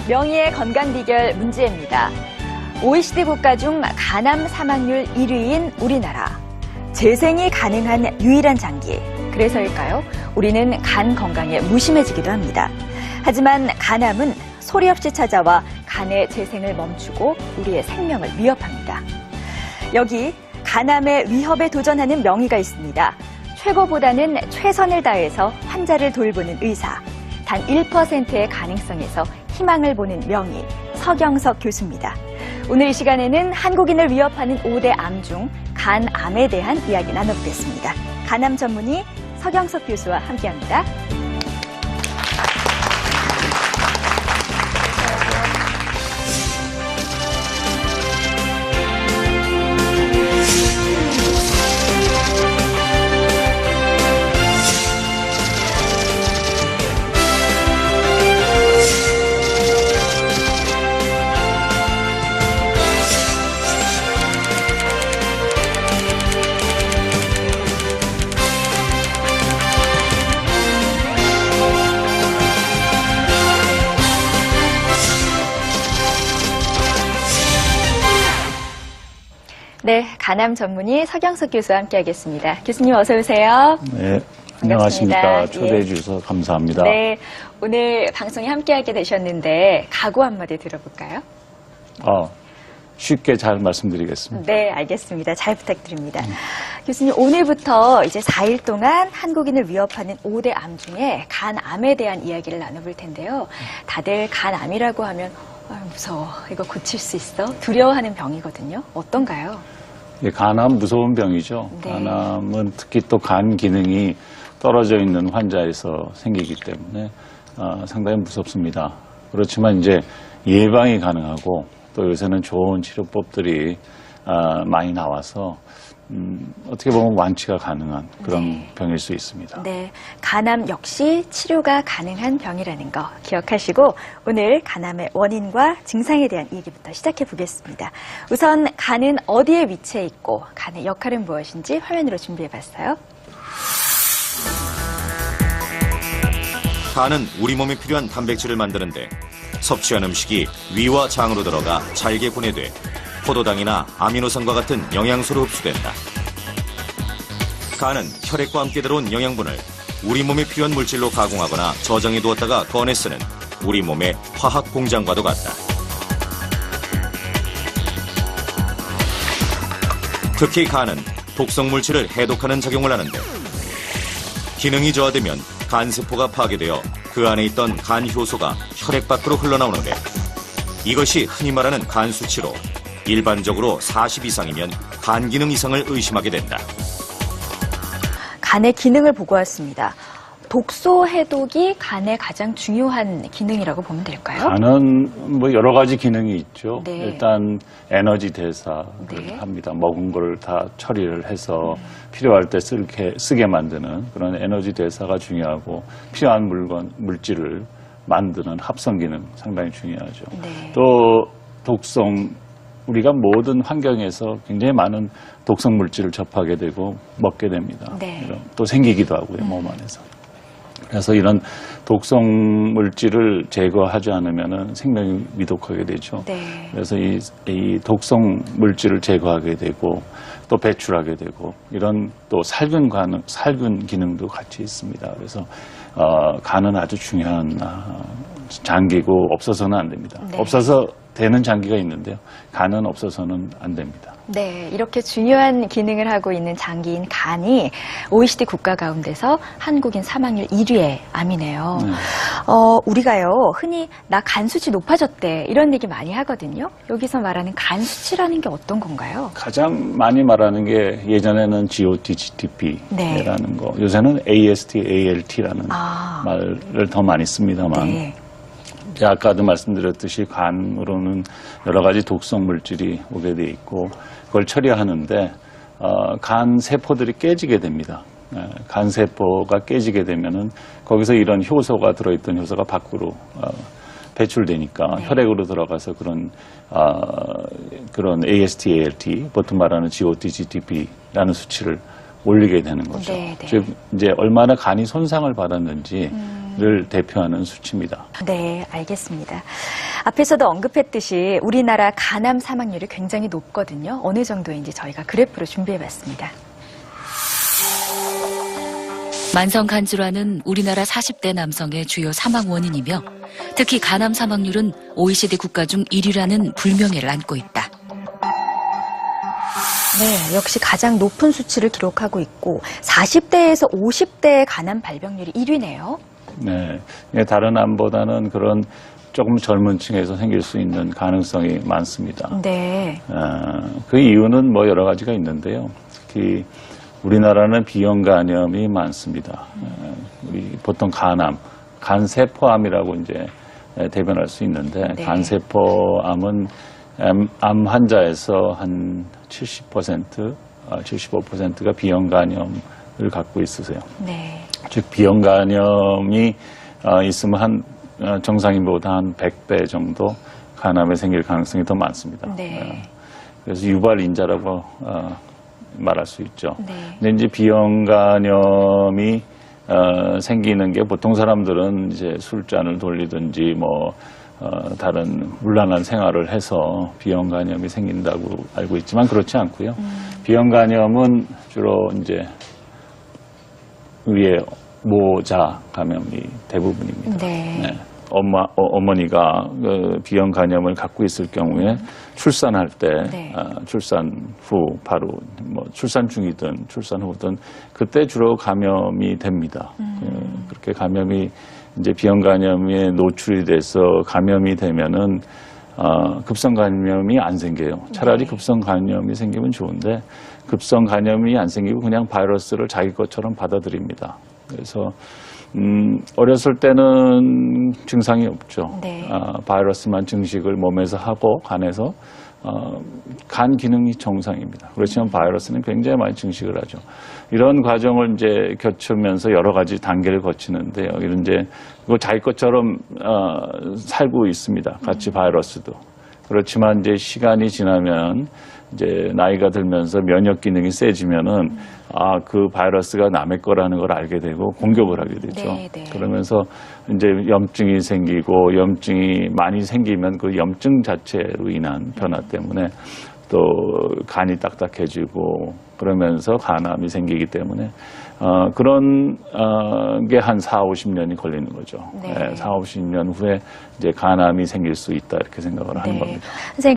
명의의 건강 비결 문제입니다. OECD 국가 중 간암 사망률 1위인 우리나라. 재생이 가능한 유일한 장기. 그래서일까요? 우리는 간 건강에 무심해지기도 합니다. 하지만 간암은 소리 없이 찾아와 간의 재생을 멈추고 우리의 생명을 위협합니다. 여기 간암의 위협에 도전하는 명의가 있습니다. 최고보다는 최선을 다해서 환자를 돌보는 의사. 단 1%의 가능성에서 희망을 보는 명의, 서경석 교수입니다. 오늘 이 시간에는 한국인을 위협하는 5대 암 중 간암에 대한 이야기 나눠보겠습니다. 간암 전문의 서경석 교수와 함께합니다. 네, 간암 전문의 서경석 교수와 함께하겠습니다. 교수님 어서 오세요. 네, 안녕하십니까. 반갑습니다. 초대해 주셔서 감사합니다. 네, 오늘 방송에 함께하게 되셨는데 각오 한마디 들어볼까요? 쉽게 잘 말씀드리겠습니다. 네, 알겠습니다. 잘 부탁드립니다. 교수님, 오늘부터 이제 4일 동안 한국인을 위협하는 5대 암 중에 간암에 대한 이야기를 나눠볼 텐데요. 다들 간암이라고 하면 무서워, 이거 고칠 수 있어? 두려워하는 병이거든요. 어떤가요? 예, 간암 무서운 병이죠. 네. 간암은 특히 또 간 기능이 떨어져 있는 환자에서 생기기 때문에 상당히 무섭습니다. 그렇지만 이제 예방이 가능하고 또 요새는 좋은 치료법들이 많이 나와서 어떻게 보면 완치가 가능한 그런 병일 수 있습니다. 네, 간암 역시 치료가 가능한 병이라는 거 기억하시고 오늘 간암의 원인과 증상에 대한 얘기부터 시작해 보겠습니다. 우선 간은 어디에 위치해 있고 간의 역할은 무엇인지 화면으로 준비해 봤어요. 간은 우리 몸에 필요한 단백질을 만드는데 섭취한 음식이 위와 장으로 들어가 잘게 분해돼 포도당이나 아미노산과 같은 영양소로 흡수된다. 간은 혈액과 함께 들어온 영양분을 우리 몸에 필요한 물질로 가공하거나 저장해 두었다가 꺼내 쓰는 우리 몸의 화학 공장과도 같다. 특히 간은 독성 물질을 해독하는 작용을 하는데 기능이 저하되면 간세포가 파괴되어 그 안에 있던 간 효소가 혈액 밖으로 흘러나오는데 이것이 흔히 말하는 간 수치로 일반적으로 40 이상이면 간 기능 이상을 의심하게 된다. 간의 기능을 보고 왔습니다. 독소 해독이 간의 가장 중요한 기능이라고 보면 될까요? 간은 뭐 여러 가지 기능이 있죠. 네. 일단 에너지 대사를 네. 합니다. 먹은 걸 다 처리를 해서 필요할 때 쓰게 만드는 그런 에너지 대사가 중요하고 필요한 물질을 만드는 합성 기능 상당히 중요하죠. 네. 또 독성, 우리가 모든 환경에서 굉장히 많은 독성 물질을 접하게 되고 먹게 됩니다. 네. 또 생기기도 하고요, 몸 안에서. 그래서 이런 독성 물질을 제거하지 않으면 생명이 위독하게 되죠. 네. 그래서 이 독성 물질을 제거하게 되고 또 배출하게 되고 이런 또 살균 기능도 같이 있습니다. 그래서 간은 아주 중요한 장기고 없어서는 안 됩니다. 네. 없어서 되는 장기가 있는데요. 간은 없어서는 안 됩니다. 네, 이렇게 중요한 기능을 하고 있는 장기인 간이 OECD 국가 가운데서 한국인 사망률 1위의 암이네요. 우리가요, 흔히 나 간 수치 높아졌대 이런 얘기 많이 하거든요. 여기서 말하는 간 수치라는 게 어떤 건가요? 가장 많이 말하는 게 예전에는 GOT, GTP라는 거, 요새는 AST, ALT라는 말을 더 많이 씁니다만 네. 아까도 말씀드렸듯이 간으로는 여러 가지 독성 물질이 오게 돼 있고 그걸 처리하는데 간 세포들이 깨지게 됩니다. 간 세포가 깨지게 되면은 거기서 이런 효소가 들어있던 효소가 밖으로 배출되니까 네. 혈액으로 들어가서 그런 AST, ALT, 보통 말하는 GOT, GTP라는 수치를 올리게 되는 거죠. 네, 네. 즉 이제 얼마나 간이 손상을 받았는지 대표하는 수치입니다. 네, 알겠습니다. 앞에서도 언급했듯이 우리나라 간암 사망률이 굉장히 높거든요. 어느 정도인지 저희가 그래프로 준비해봤습니다. 만성 간질환은 우리나라 40대 남성의 주요 사망 원인이며 특히 간암 사망률은 OECD 국가 중 1위라는 불명예를 안고 있다. 네, 역시 가장 높은 수치를 기록하고 있고 40대에서 50대의 간암 발병률이 1위네요. 네, 다른 암보다는 그런 조금 젊은 층에서 생길 수 있는 가능성이 많습니다. 네. 그 이유는 뭐 여러 가지가 있는데요. 특히 우리나라는 비형 간염이 많습니다. 우리 보통 간암, 간세포암이라고 이제 대변할 수 있는데 네. 간세포암은 암 환자에서 한 70%, 75%가 비형 간염을 갖고 있으세요. 네. 즉 비형 간염이 있으면 한 정상인보다 한 100배 정도 간암에 생길 가능성이 더 많습니다. 네. 그래서 유발인자라고 말할 수 있죠. 네. 근데 이제 비형 간염이 생기는 게 보통 사람들은 이제 술잔을 돌리든지 뭐 다른 물란한 생활을 해서 비형 간염이 생긴다고 알고 있지만 그렇지 않고요. 비형 간염은 주로 이제 위에 모자 감염이 대부분입니다. 네. 어머니가 그 비형 간염을 갖고 있을 경우에 출산할 때, 네. 출산 후 바로 뭐 출산 중이든 출산 후든 그때 주로 감염이 됩니다. 그렇게 감염이 이제 비형 간염에 노출이 돼서 감염이 되면은 급성 감염이 안 생겨요. 차라리 네. 급성 감염이 생기면 좋은데 급성 감염이 안 생기고 그냥 바이러스를 자기 것처럼 받아들입니다. 그래서 어렸을 때는 증상이 없죠. 네. 바이러스만 증식을 몸에서 하고 간에서 간 기능이 정상입니다. 그렇지만 바이러스는 굉장히 많이 증식을 하죠. 이런 과정을 이제 거치면서 여러 가지 단계를 거치는데요. 이런 이제 그걸 자기 것처럼 살고 있습니다. 같이 바이러스도. 그렇지만 이제 시간이 지나면 이제 나이가 들면서 면역 기능이 세지면은 그 바이러스가 남의 거라는 걸 알게 되고 공격을 하게 되죠. 네, 네. 그러면서 이제 염증이 생기고 염증이 많이 생기면 그 염증 자체로 인한 변화 때문에 또 간이 딱딱해지고 그러면서 간암이 생기기 때문에 그런 게 한 4, 50년이 걸리는 거죠. 네. 4, 50년 후에 이제 간암이 생길 수 있다 이렇게 생각을 하는 네. 겁니다. 선생님.